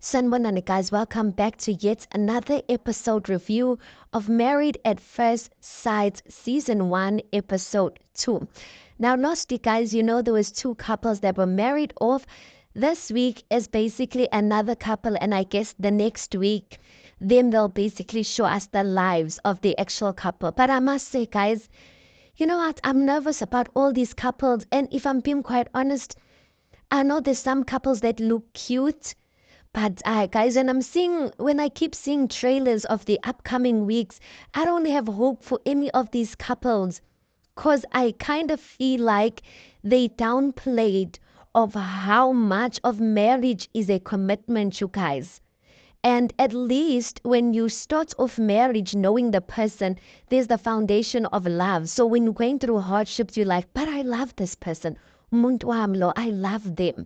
Sanwanani guys, welcome back to yet another episode review of Married at First Sight Season 1, Episode 2. Now, last week, guys, there was two couples that were married off. This week is basically another couple, and I guess the next week, they'll basically show us the lives of the actual couple. But I must say, guys, you know what? I'm nervous about all these couples, and if I'm being quite honest, I know there's some couples that look cute, but guys, when I keep seeing trailers of the upcoming weeks, I don't have hope for any of these couples because I kind of feel like they downplayed of how much of marriage is a commitment, you guys. And at least when you start off marriage knowing the person, there's the foundation of love. So when you're going through hardships, you're like, but I love this person. Muntu wami lo, I love them.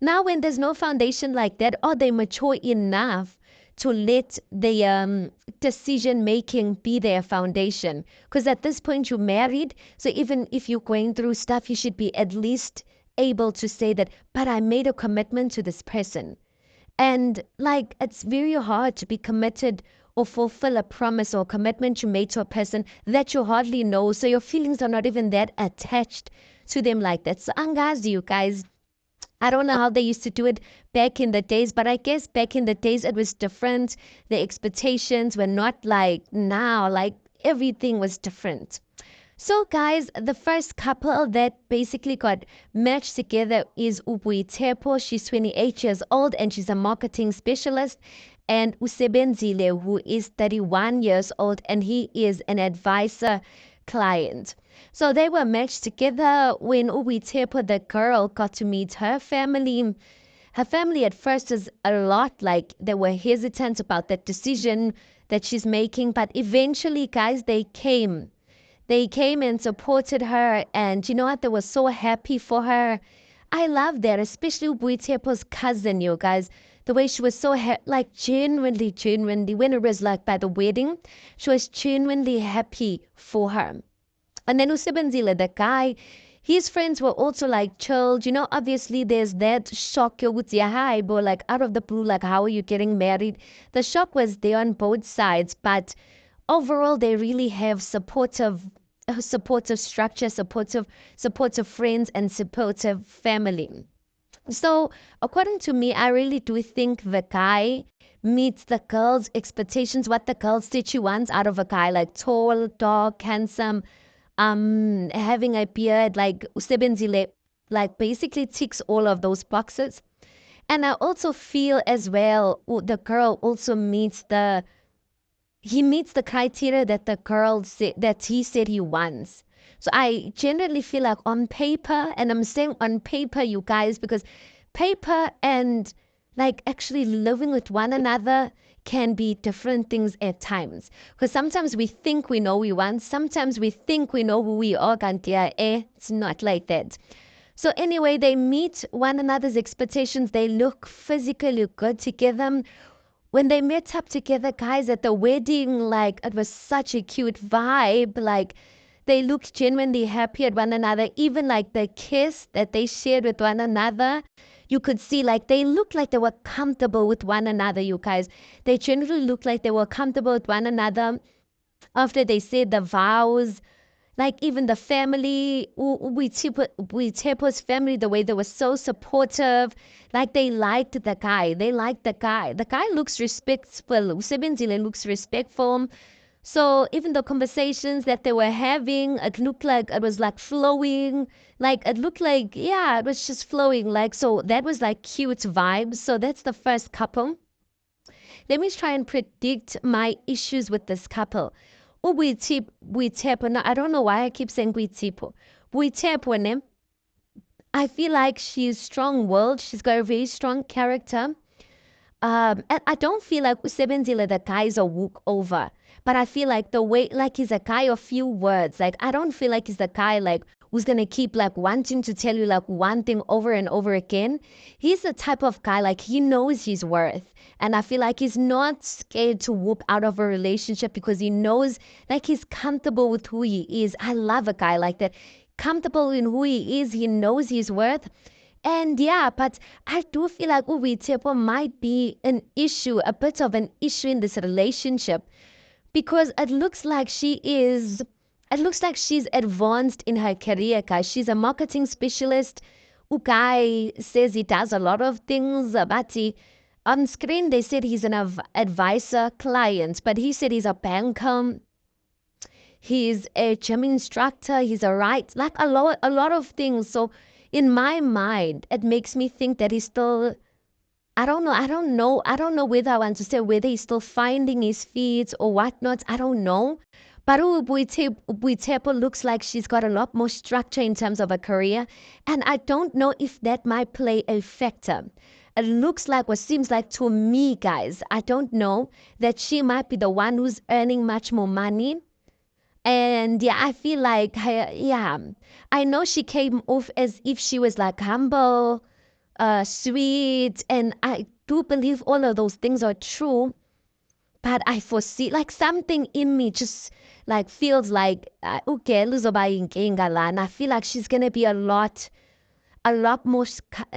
Now, when there's no foundation like that, or they mature enough to let the decision making be their foundation. Because at this point, you're married. So even if you're going through stuff, you should be at least able to say that, but I made a commitment to this person. And like, it's very hard to be committed or fulfill a promise or commitment you made to a person that you hardly know. So your feelings are not even that attached to them like that. So angazi, you guys, I don't know how they used to do it back in the days, but I guess back in the days it was different. The expectations were not like now, like everything was different. So guys, the first couple that basically got matched together is Tepo. She's 28 years old and she's a marketing specialist. And Usebenzile, who is 31 years old and he is an advisor client. So they were matched together when Tepo, the girl, got to meet her family. Her family at first was a lot like they were hesitant about that decision that she's making, but eventually, guys, they came. They came and supported her, and you know what? They were so happy for her. I love that, especially Buitepo's cousin, you guys. The way she was so like genuinely, when it was like by the wedding, she was genuinely happy for her. And then Usebenzile, the guy, his friends were also like chilled. Obviously there's that shock. Hi, but like out of the blue, like how are you getting married? The shock was there on both sides, but overall they really have supportive structure, supportive friends, and supportive family. So according to me, I really do think the guy meets the girl's expectations, what the girl said she wants out of a guy, like tall, dark, handsome, having a beard, like Usebenzile, like basically ticks all of those boxes. And I also feel as well, the girl also he meets the criteria that the girl said that he said he wants. So I generally feel like on paper, and I'm saying on paper, you guys, because paper and like actually living with one another can be different things at times. Because sometimes we think we know we want, sometimes we think we know who we are, Gantia. It's not like that. So anyway, they meet one another's expectations. They look physically good together. When they met up together, guys, at the wedding, like it was such a cute vibe. Like they looked genuinely happy at one another. Even like the kiss that they shared with one another, you could see like they looked like they were comfortable with one another, you guys. They generally looked like they were comfortable with one another after they said the vows. Like even the family, Tepo's family, the way they were so supportive, like they liked the guy. They liked the guy. The guy looks respectful. Usebenzile looks respectful. So even the conversations that they were having, it looked like it was like flowing. Like it looked like, yeah, it was just flowing. Like, so that was like cute vibes. So that's the first couple. Let me try and predict my issues with this couple. Buitepo. Now, I don't know why I keep saying Buitepo. Buitepo, I feel like she's strong-willed. She's got a very strong character. And I don't feel like Usebenzile, the guy is a walkover. But I feel like the way, like he's a guy of few words. Like I don't feel like he's the guy like who's gonna keep like wanting to tell you like one thing over and over again. He's the type of guy like he knows his worth. And I feel like he's not scared to whoop out of a relationship because he knows like he's comfortable with who he is. I love a guy like that. Comfortable in who he is, he knows his worth. And yeah, but I do feel like Uwitepo might be an issue, a bit of an issue in this relationship because it looks like she's advanced in her career, guys. She's a marketing specialist. Ukai says he does a lot of things, but on screen they said he's an advisor client, but he said he's a banker. He's a gym instructor. He's a like a lot of things. So in my mind, it makes me think that he's still. I don't know whether I want to say whether he's still finding his feet or whatnot. I don't know. But Buitepo looks like she's got a lot more structure in terms of her career. And I don't know if that might play a factor. It looks like what seems like to me, guys. I don't know that she might be the one who's earning much more money. And yeah, I feel like, yeah, I know she came off as if she was like humble, sweet, and I do believe all of those things are true. But I foresee like something in me just like feels like okay, luzoba inkinga lana. I feel like she's gonna be a lot more.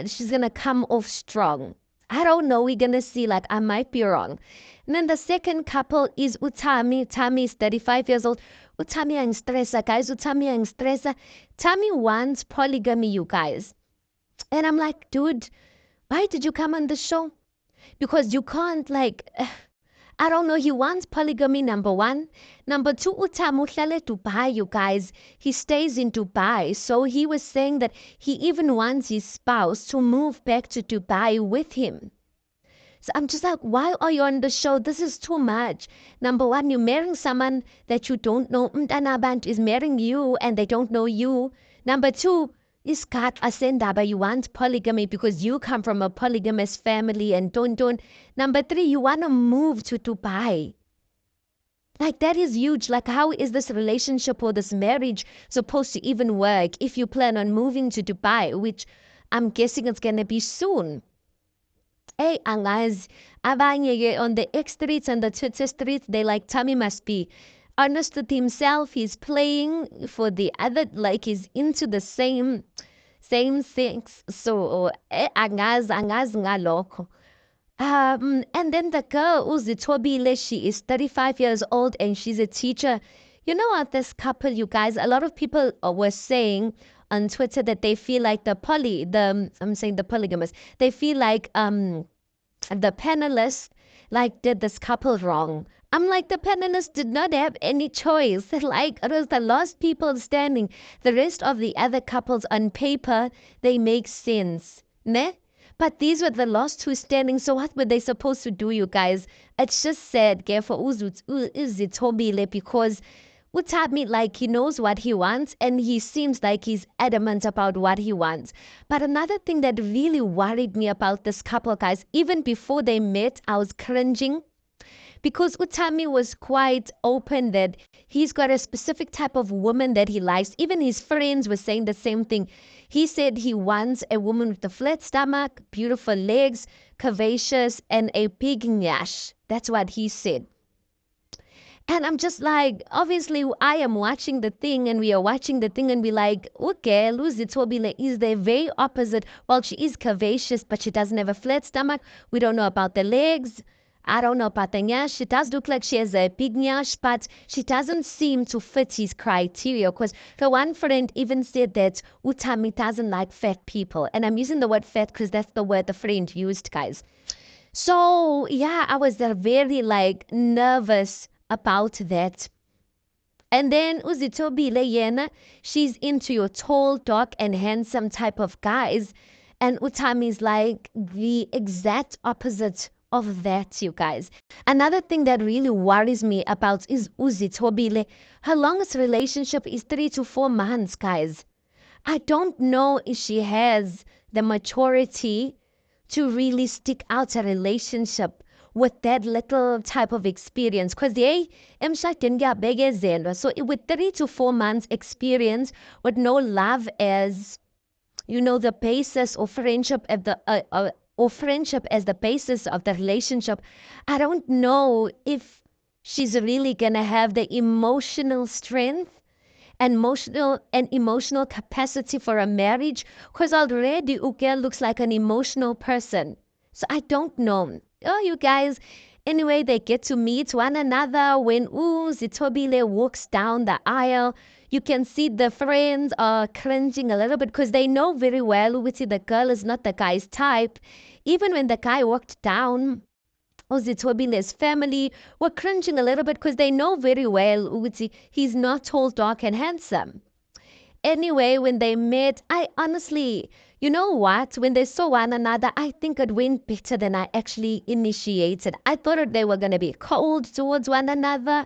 She's gonna come off strong. I don't know. We're gonna see. Like I might be wrong. And then the second couple is Utami. Tami is 35 years old. Utami ang stressa, guys. Utami ang stressa. Tami wants polygamy, you guys. And I'm like, dude, why did you come on the show? Because you can't like I don't know. He wants polygamy, number one. Number two, Utamuhlale Dubai, you guys. He stays in Dubai. So he was saying that he even wants his spouse to move back to Dubai with him. So I'm just like, why are you on the show? This is too much. Number one, you're marrying someone that you don't know. Mtanabant is marrying you and they don't know you. Number two, Iskat asendaba, you want polygamy because you come from a polygamous family and don't. Number three, you want to move to Dubai. Like that is huge. Like how is this relationship or this marriage supposed to even work if you plan on moving to Dubai, which I'm guessing it's going to be soon. Hey, angas, abanye on the X streets and the Twitter streets, they like Tommy must be honest with himself. He's playing for the other, like he's into the same things. So, angas ngaloko. And then the girl, Uzitobile, she is 35 years old and she's a teacher. You know what, this couple, you guys, a lot of people were saying on Twitter that they feel like I'm saying the polygamous, they feel like the panelists like did this couple wrong. I'm like, the panelists did not have any choice. Like it was the last people standing. The rest of the other couples on paper, they make sense. Ne? But these were the last two standing. So what were they supposed to do, you guys? It's just sad, for Uzitobile, because Utami, like he knows what he wants and he seems like he's adamant about what he wants. But another thing that really worried me about this couple, guys, even before they met, I was cringing because Utami was quite open that he's got a specific type of woman that he likes. Even his friends were saying the same thing. He said he wants a woman with a flat stomach, beautiful legs, curvaceous, and a big nyash. That's what he said. And I'm just like, obviously, I am watching the thing and we are watching the thing and we like, okay, Lucy Tobile is the very opposite. Well, she is curvaceous, but she doesn't have a flat stomach. We don't know about the legs. I don't know about the nyash. She does look like she has a big nyash, but she doesn't seem to fit his criteria. Because the one friend even said that Utami doesn't like fat people. And I'm using the word fat because that's the word the friend used, guys. So, yeah, I was very like nervous about that. And then Uzitobile Yena, she's into your tall, dark, and handsome type of guys. And Utami's like the exact opposite of that, you guys. Another thing that really worries me about is Uzitobile. Her longest relationship is 3 to 4 months, guys. I don't know if she has the maturity to really stick out a relationship with that little type of experience. Because they emshadeni kuyabekezelwa. So with 3 to 4 months experience, with no love as, you know, the basis of friendship at the or friendship as the basis of the relationship, I don't know if she's really gonna have the emotional strength and emotional capacity for a marriage, because already Uke looks like an emotional person. So I don't know. Oh, you guys. Anyway, they get to meet one another when Zitobile walks down the aisle. You can see the friends are cringing a little bit because they know very well which the girl is not the guy's type. Even when the guy walked down, Zitobile's family were cringing a little bit because they know very well Uzi, he's not tall, dark, and handsome. Anyway, when they met, I honestly, you know what? When they saw one another, I think it went better than I actually initiated. I thought they were gonna be cold towards one another.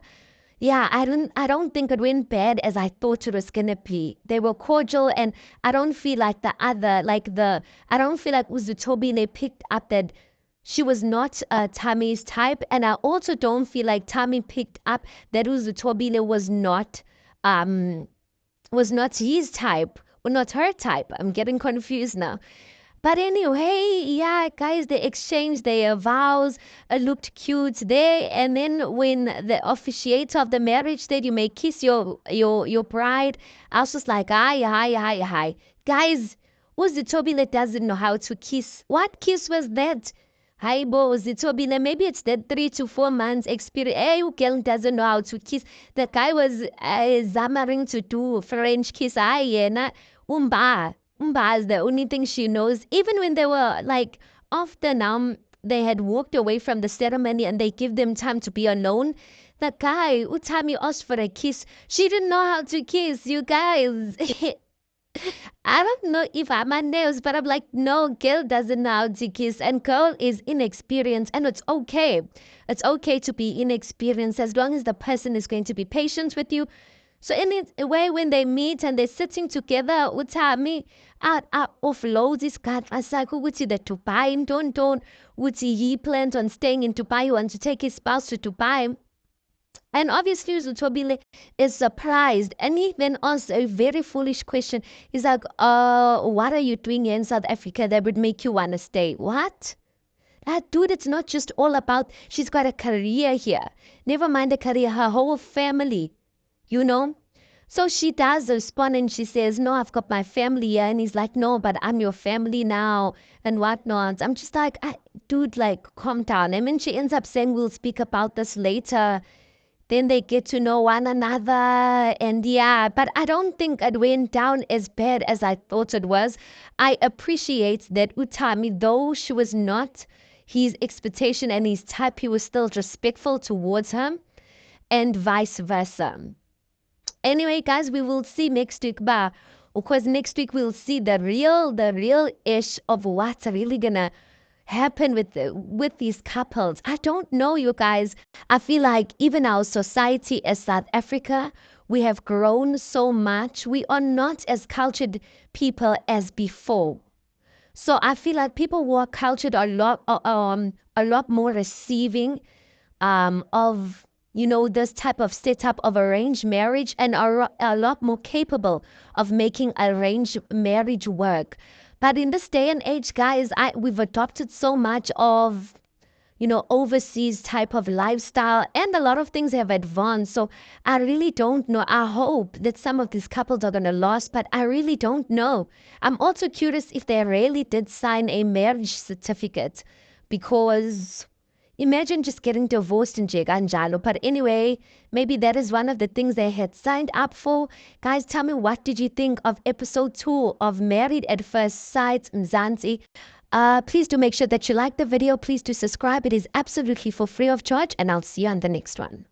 Yeah, I don't think it went bad as I thought it was gonna be. They were cordial, and I don't feel like I don't feel like Uzutobile picked up that she was not Tammy's type, and I also don't feel like Tammy picked up that Uzutobile was not his type or not her type. I'm getting confused now. But anyway, yeah, guys, they exchanged their vows. It looked cute there. And then when the officiator of the marriage said you may kiss your bride, I was just like, hi, hi, hi, hi. Guys, Uzitobile doesn't know how to kiss. What kiss was that? Hi, bo, Uzitobile, maybe it's that 3 to 4 months experience. Hey, girl doesn't know how to kiss. The guy was zammering to do French kiss. Hi, yeah, umba. Umba is the only thing she knows. Even when they were like often they had walked away from the ceremony and they give them time to be alone. The guy Utami asked for a kiss. She didn't know how to kiss, you guys. I don't know if I'm a nails, but I'm like, no, girl doesn't know how to kiss, and girl is inexperienced, and it's okay. It's okay to be inexperienced as long as the person is going to be patient with you. So in a way, when they meet and they're sitting together, utami out offloads this card asako wuti the Dubai don't wuti he plans on staying in Dubai, he wants to take his spouse to Dubai. And obviously Zutobile is surprised, and he then asks a very foolish question. He's like, what are you doing here in South Africa that would make you want to stay? What? Dude, it's not just all about she's got a career here. Never mind the career, her whole family, you know? So she does respond and she says, no, I've got my family here. And he's like, no, but I'm your family now and whatnot. I'm just like, dude, like, calm down. And then she ends up saying, we'll speak about this later. Then they get to know one another. And yeah, but I don't think it went down as bad as I thought it was. I appreciate that Utami, though she was not his expectation and his type, he was still respectful towards him, and vice versa. Anyway, guys, we will see next week. But of course, next week we'll see the real ish of what's really gonna happen with these couples. I don't know, you guys. I feel like even our society as South Africa, we have grown so much. We are not as cultured people as before. So I feel like people who are cultured are a lot more receiving of this type of setup of arranged marriage, and are a lot more capable of making arranged marriage work. But in this day and age, guys, we've adopted so much of overseas type of lifestyle, and a lot of things have advanced. So I really don't know. I hope that some of these couples are going to last, but I really don't know. I'm also curious if they really did sign a marriage certificate, because imagine just getting divorced in Jeganjalo. But anyway, maybe that is one of the things they had signed up for. Guys, tell me, what did you think of episode 2 of Married at First Sight Mzansi? Please do make sure that you like the video. Please do subscribe. It is absolutely for free of charge, and I'll see you on the next one.